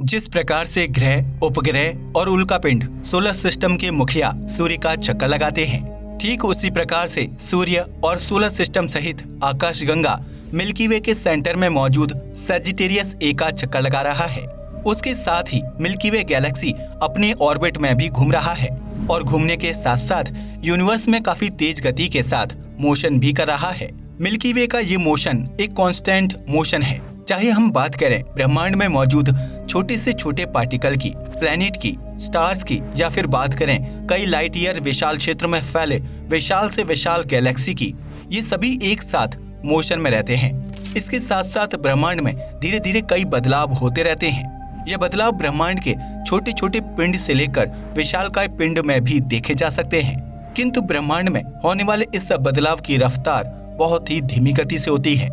जिस प्रकार से ग्रह, उपग्रह और उल्कापिंड सोलर सिस्टम के मुखिया सूर्य का चक्कर लगाते हैं, ठीक उसी प्रकार से सूर्य और सोलर सिस्टम सहित आकाशगंगा मिल्की वे के सेंटर में मौजूद सजिटेरियस ए का चक्कर लगा रहा है। उसके साथ ही मिल्की वे गैलेक्सी अपने ऑर्बिट में भी घूम रहा है और घूमने के साथ साथ यूनिवर्स में काफी तेज गति के साथ मोशन भी कर रहा है। मिल्की वे का ये मोशन एक कांस्टेंट मोशन है। चाहे हम बात करें ब्रह्मांड में मौजूद छोटे से छोटे पार्टिकल की, प्लैनेट की, स्टार्स की, या फिर बात करें कई लाइट ईयर विशाल क्षेत्र में फैले विशाल से विशाल गैलेक्सी की, ये सभी एक साथ मोशन में रहते हैं। इसके साथ साथ ब्रह्मांड में धीरे धीरे कई बदलाव होते रहते हैं। ये बदलाव ब्रह्मांड के छोटे छोटे पिंड से लेकर विशालकाय पिंड में भी देखे जा सकते हैं। किंतु ब्रह्मांड में होने वाले इस बदलाव की रफ्तार बहुत ही धीमी गति से होती है,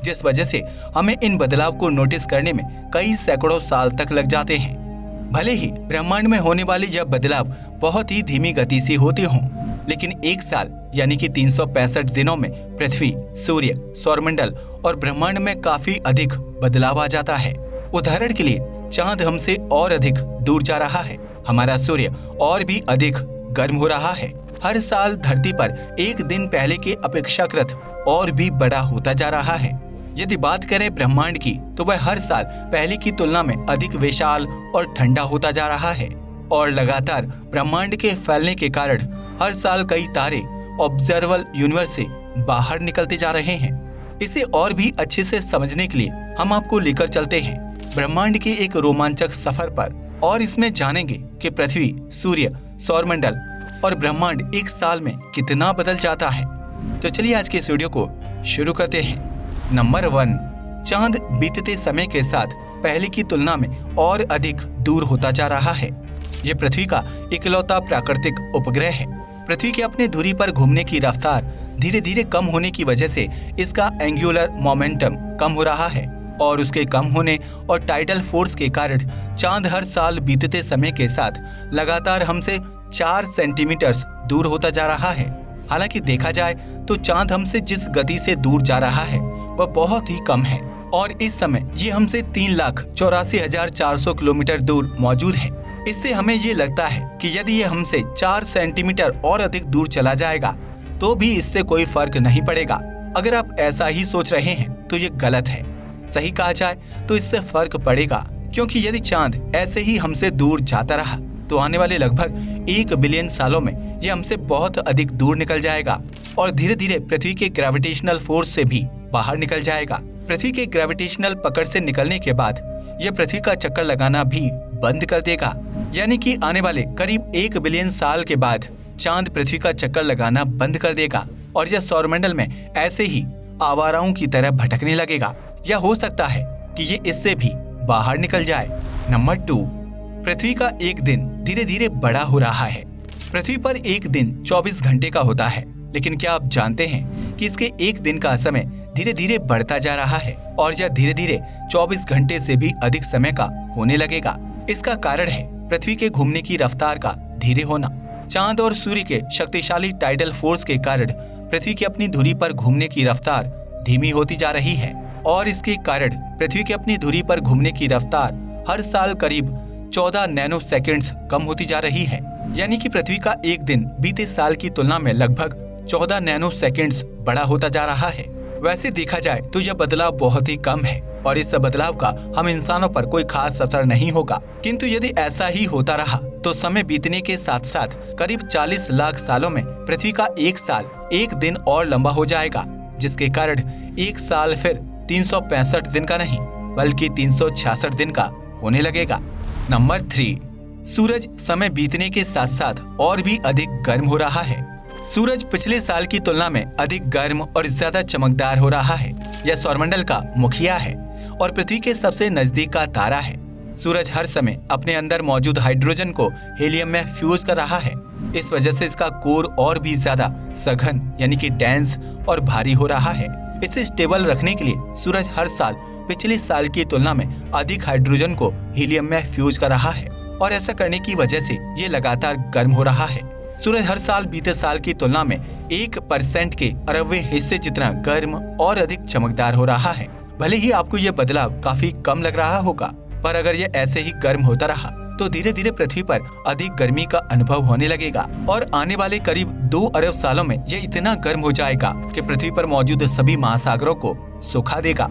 जिस वजह से हमें इन बदलाव को नोटिस करने में कई सैकड़ों साल तक लग जाते हैं। भले ही ब्रह्मांड में होने वाले यह बदलाव बहुत ही धीमी गति से होते हों, लेकिन एक साल यानी कि 365 दिनों में पृथ्वी, सूर्य, सौरमंडल और ब्रह्मांड में काफी अधिक बदलाव आ जाता है। उदाहरण के लिए चांद हमसे और अधिक दूर जा रहा है, हमारा सूर्य और भी अधिक गर्म हो रहा है। हर साल धरती पर एक दिन पहले के अपेक्षाकृत और भी बड़ा होता जा रहा है। यदि बात करें ब्रह्मांड की, तो वह हर साल पहले की तुलना में अधिक विशाल और ठंडा होता जा रहा है और लगातार ब्रह्मांड के फैलने के कारण हर साल कई तारे ऑब्जर्वेबल यूनिवर्स से बाहर निकलते जा रहे हैं। इसे और भी अच्छे से समझने के लिए हम आपको लेकर चलते हैं ब्रह्मांड के एक रोमांचक सफर पर और इसमें जानेंगे कि पृथ्वी, सूर्य, सौरमंडल और ब्रह्मांड एक साल में कितना बदल जाता है। तो चलिए आज के इस वीडियो को शुरू करते हैं। नंबर 1, चांद बीतते समय के साथ पहले की तुलना में और अधिक दूर होता जा रहा है। यह पृथ्वी का इकलौता प्राकृतिक उपग्रह है। पृथ्वी के अपने धुरी पर घूमने की रफ्तार धीरे धीरे कम होने की वजह से इसका एंगुलर मोमेंटम कम हो रहा है और उसके कम होने और टाइडल फोर्स के कारण चांद हर साल बीतते समय के साथ लगातार हमसे 4 सेंटीमीटर दूर होता जा रहा है। हालांकि देखा जाए तो चांद हमसे जिस गति से दूर जा रहा है वह बहुत ही कम है और इस समय ये हमसे 3,84,400 किलोमीटर दूर मौजूद है। इससे हमें ये लगता है कि यदि ये हमसे 4 सेंटीमीटर और अधिक दूर चला जाएगा तो भी इससे कोई फर्क नहीं पड़ेगा। अगर आप ऐसा ही सोच रहे हैं तो ये गलत है। सही कहा जाए तो इससे फर्क पड़ेगा, क्योंकि यदि चांद ऐसे ही हमसे दूर जाता रहा तो आने वाले लगभग 1 बिलियन सालों में यह हमसे बहुत अधिक दूर निकल जाएगा और धीरे धीरे पृथ्वी के ग्रेविटेशनल फोर्स से भी बाहर निकल जाएगा। पृथ्वी के ग्रेविटेशनल पकड़ से निकलने के बाद यह पृथ्वी का चक्कर लगाना भी बंद कर देगा, यानी कि आने वाले करीब 1 बिलियन साल के बाद चांद पृथ्वी का चक्कर लगाना बंद कर देगा और यह सौरमंडल में ऐसे ही आवाराओं की तरह भटकने लगेगा, या हो सकता है कि ये इससे भी बाहर निकल जाए। नंबर 2, पृथ्वी का एक दिन धीरे धीरे बड़ा हो रहा है। पृथ्वी पर एक दिन 24 घंटे का होता है, लेकिन क्या आप जानते हैं कि इसके एक दिन का समय धीरे धीरे बढ़ता जा रहा है और यह धीरे धीरे 24 घंटे से भी अधिक समय का होने लगेगा। इसका कारण है पृथ्वी के घूमने की रफ्तार का धीरे होना। चांद और सूर्य के शक्तिशाली टाइडल फोर्स के कारण पृथ्वी की अपनी धुरी पर घूमने की रफ्तार धीमी होती जा रही है और इसके कारण पृथ्वी की अपनी धुरी पर घूमने की रफ्तार हर साल करीब 14 नैनो सेकेंड्स कम होती जा रही है, यानी कि पृथ्वी का एक दिन बीते साल की तुलना में लगभग 14 नैनो सेकेंड्स बड़ा होता जा रहा है। वैसे देखा जाए तो यह बदलाव बहुत ही कम है और इस बदलाव का हम इंसानों पर कोई खास असर नहीं होगा, किंतु यदि ऐसा ही होता रहा तो समय बीतने के साथ साथ करीब 40 लाख सालों में पृथ्वी का एक साल एक दिन और लंबा हो जाएगा, जिसके कारण एक साल फिर 365 दिन का नहीं बल्कि 366 दिन का होने लगेगा। नंबर 3, सूरज समय बीतने के साथ साथ और भी अधिक गर्म हो रहा है। सूरज पिछले साल की तुलना में अधिक गर्म और ज्यादा चमकदार हो रहा है। यह सौरमंडल का मुखिया है और पृथ्वी के सबसे नजदीक का तारा है। सूरज हर समय अपने अंदर मौजूद हाइड्रोजन को हीलियम में फ्यूज कर रहा है। इस वजह से इसका कोर और भी ज्यादा सघन यानी कि डेंस और भारी हो रहा है। इसे स्टेबल रखने के लिए सूरज हर साल पिछले साल की तुलना में अधिक हाइड्रोजन को हीलियम में फ्यूज कर रहा है और ऐसा करने की वजह से ये लगातार गर्म हो रहा है। सूरज हर साल बीते साल की तुलना में 1% के 80वें हिस्से जितना गर्म और अधिक चमकदार हो रहा है। भले ही आपको यह बदलाव काफी कम लग रहा होगा, पर अगर ये ऐसे ही गर्म होता रहा तो धीरे धीरे पृथ्वी पर अधिक गर्मी का अनुभव होने लगेगा और आने वाले करीब 2 अरब सालों में ये इतना गर्म हो जाएगा कि पृथ्वी पर मौजूद सभी महासागरों को सुखा देगा।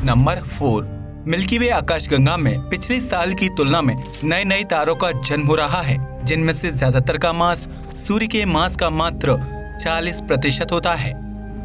नंबर 4, मिल्की वे आकाशगंगा में पिछले साल की तुलना में नए नए तारों का जन्म हो रहा है, जिनमें से ज्यादातर का मास सूर्य के मास का मात्र 40% होता है।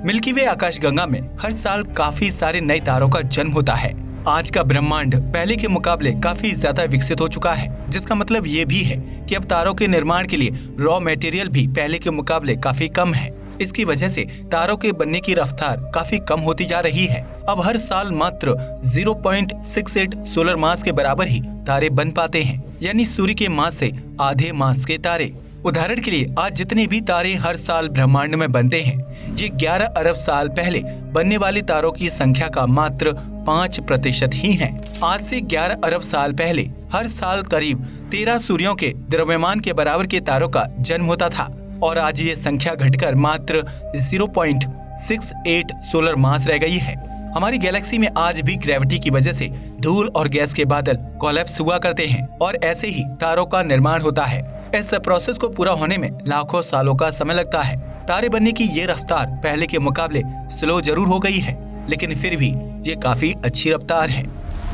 मिल्की वे आकाशगंगा में हर साल काफी सारे नए तारों का जन्म होता है। आज का ब्रह्मांड पहले के मुकाबले काफी ज्यादा विकसित हो चुका है, जिसका मतलब ये भी है कि अब तारों के निर्माण के लिए रॉ मटेरियल भी पहले के मुकाबले काफी कम है। इसकी वजह से तारों के बनने की रफ्तार काफी कम होती जा रही है। अब हर साल मात्र 0.68 सोलर मास के बराबर ही तारे बन पाते हैं, यानी सूर्य के मास से आधे मास के तारे। उदाहरण के लिए आज जितने भी तारे हर साल ब्रह्मांड में बनते हैं, ये 11 अरब साल पहले बनने वाले तारों की संख्या का मात्र 5% ही है। आज से 11 अरब साल पहले हर साल करीब 13 सूर्यों के द्रव्यमान के बराबर के तारों का जन्म होता था और आज ये संख्या घटकर मात्र 0.68 सोलर मास रह गई है। हमारी गैलेक्सी में आज भी ग्रेविटी की वजह से धूल और गैस के बादल कोलैप्स हुआ करते हैं और ऐसे ही तारों का निर्माण होता है। इस प्रोसेस को पूरा होने में लाखों सालों का समय लगता है। तारे बनने की ये रफ्तार पहले के मुकाबले स्लो जरूर हो गई है, लेकिन फिर भी ये काफी अच्छी रफ्तार है।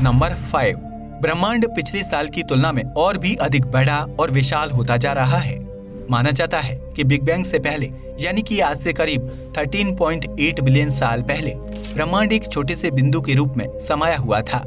नंबर 5, ब्रह्मांड पिछले साल की तुलना में और भी अधिक बड़ा और विशाल होता जा रहा है। माना जाता है कि बिग बैंग से पहले, यानी कि आज से करीब 13.8 बिलियन साल पहले ब्रह्मांड एक छोटे से बिंदु के रूप में समाया हुआ था।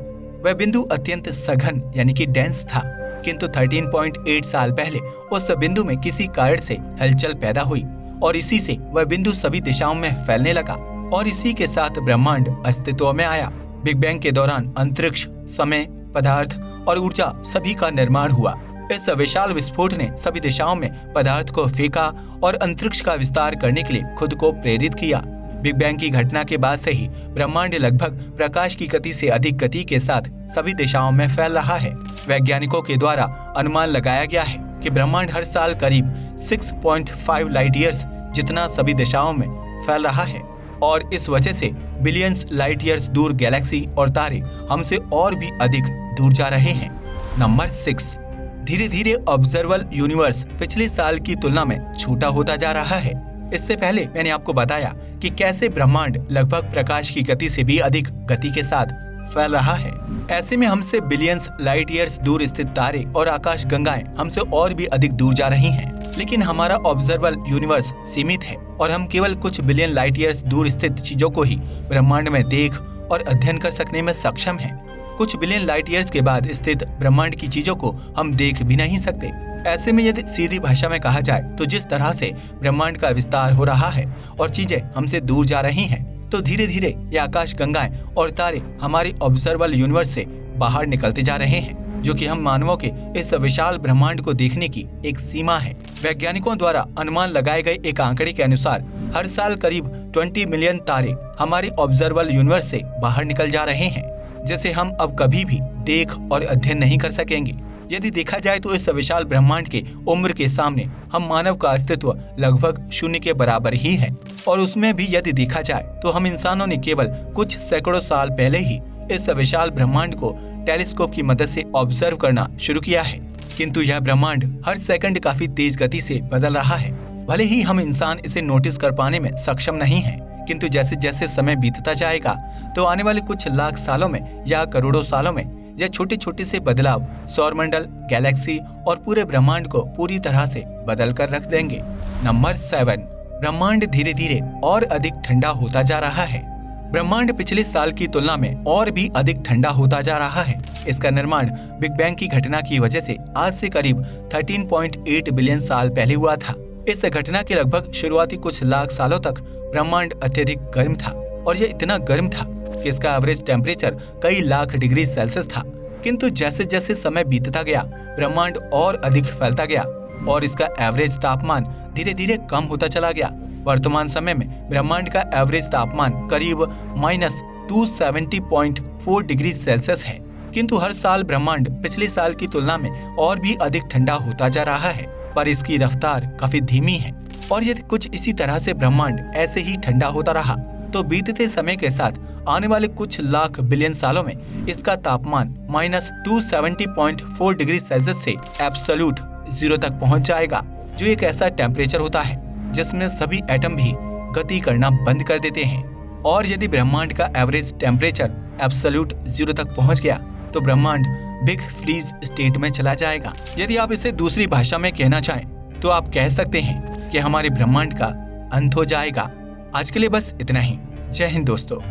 वह बिंदु अत्यंत सघन यानी कि डेंस था, किंतु 13.8 साल पहले उस बिंदु में किसी कारण से हलचल पैदा हुई और इसी से वह बिंदु सभी दिशाओं में फैलने लगा और इसी के साथ ब्रह्मांड अस्तित्व में आया। बिग बैंग के दौरान अंतरिक्ष, समय, पदार्थ और ऊर्जा सभी का निर्माण हुआ। इस विशाल विस्फोट ने सभी दिशाओं में पदार्थ को फेंका और अंतरिक्ष का विस्तार करने के लिए खुद को प्रेरित किया। बिग बैंग की घटना के बाद से ही ब्रह्मांड लगभग प्रकाश की गति से अधिक गति के साथ सभी दिशाओं में फैल रहा है। वैज्ञानिकों के द्वारा अनुमान लगाया गया है कि ब्रह्मांड हर साल करीब 6.5 लाइट ईयर्स जितना सभी दिशाओं में फैल रहा है और इस वजह से बिलियंस लाइट ईयर्स दूर गैलेक्सी और तारे हमसे और भी अधिक दूर जा रहे हैं। नंबर 6, धीरे धीरे ऑब्जर्वेबल यूनिवर्स पिछले साल की तुलना में छोटा होता जा रहा है। इससे पहले मैंने आपको बताया कि कैसे ब्रह्मांड लगभग प्रकाश की गति से भी अधिक गति के साथ फैल रहा है। ऐसे में हमसे बिलियंस लाइट ईयर्स दूर स्थित तारे और आकाश गंगाएं हमसे और भी अधिक दूर जा रही हैं। लेकिन हमारा ऑब्जर्वेबल यूनिवर्स सीमित है और हम केवल कुछ बिलियन लाइट ईयर्स दूर स्थित चीजों को ही ब्रह्मांड में देख और अध्ययन कर सकने में सक्षम हैं। कुछ बिलियन लाइट ईयर्स के बाद स्थित ब्रह्मांड की चीजों को हम देख भी नहीं सकते। ऐसे में यदि सीधी भाषा में कहा जाए तो जिस तरह से ब्रह्मांड का विस्तार हो रहा है और चीजें हमसे दूर जा रही हैं, तो धीरे धीरे ये आकाश गंगाएं और तारे हमारी ऑब्जर्वेबल यूनिवर्स से बाहर निकलते जा रहे हैं, जो कि हम मानवों के इस विशाल ब्रह्मांड को देखने की एक सीमा है। वैज्ञानिकों द्वारा अनुमान लगाए गए एक आंकड़े के अनुसार हर साल करीब 20 मिलियन तारे हमारी ऑब्जर्वेबल यूनिवर्स से बाहर निकल जा रहे हैं, जिसे हम अब कभी भी देख और अध्ययन नहीं कर सकेंगे। यदि देखा जाए तो इस विशाल ब्रह्मांड के उम्र के सामने हम मानव का अस्तित्व लगभग शून्य के बराबर ही है और उसमें भी यदि देखा जाए तो हम इंसानों ने केवल कुछ सैकड़ों साल पहले ही इस विशाल ब्रह्मांड को टेलीस्कोप की मदद से ऑब्जर्व करना शुरू किया है। किंतु यह ब्रह्मांड हर सेकंड काफी तेज गति से बदल रहा है। भले ही हम इंसान इसे नोटिस कर पाने में सक्षम नहीं है, किंतु जैसे जैसे समय बीतता जाएगा तो आने वाले कुछ लाख सालों में या करोड़ों सालों में यह छोटे छोटे से बदलाव सौरमंडल, गैलेक्सी और पूरे ब्रह्मांड को पूरी तरह से बदल कर रख देंगे। नंबर 7, ब्रह्मांड धीरे धीरे और अधिक ठंडा होता जा रहा है। ब्रह्मांड पिछले साल की तुलना में और भी अधिक ठंडा होता जा रहा है। इसका निर्माण बिग बैंग की घटना की वजह से आज से करीब 13.8 बिलियन साल पहले हुआ था। इस घटना के लगभग शुरुआती कुछ लाख सालों तक ब्रह्मांड अत्यधिक गर्म था और यह इतना गर्म था कि इसका एवरेज टेम्परेचर कई लाख डिग्री सेल्सियस था। किंतु जैसे जैसे समय बीतता गया ब्रह्मांड और अधिक फैलता गया और इसका एवरेज तापमान धीरे धीरे कम होता चला गया। वर्तमान समय में ब्रह्मांड का एवरेज तापमान करीब -270.4 डिग्री सेल्सियस है। किंतु हर साल ब्रह्मांड पिछले साल की तुलना में और भी अधिक ठंडा होता जा रहा है, पर इसकी रफ्तार काफी धीमी है और यदि कुछ इसी तरह से ब्रह्मांड ऐसे ही ठंडा होता रहा तो बीतते समय के साथ आने वाले कुछ लाख बिलियन सालों में इसका तापमान -270.4 डिग्री सेल्सियस से एब्सोल्यूट 0 तक पहुंच जाएगा, जो एक ऐसा टेम्परेचर होता है जिसमें सभी एटम भी गति करना बंद कर देते हैं। और यदि ब्रह्मांड का एवरेज टेम्परेचर एब्सोल्यूट 0 तक पहुंच गया तो ब्रह्मांड बिग फ्रीज स्टेट में चला जाएगा। यदि आप इसे दूसरी भाषा में कहना चाहें तो आप कह सकते हैं कि हमारे ब्रह्मांड का अंत हो जाएगा। आज के लिए बस इतना ही। जय हिंद दोस्तों।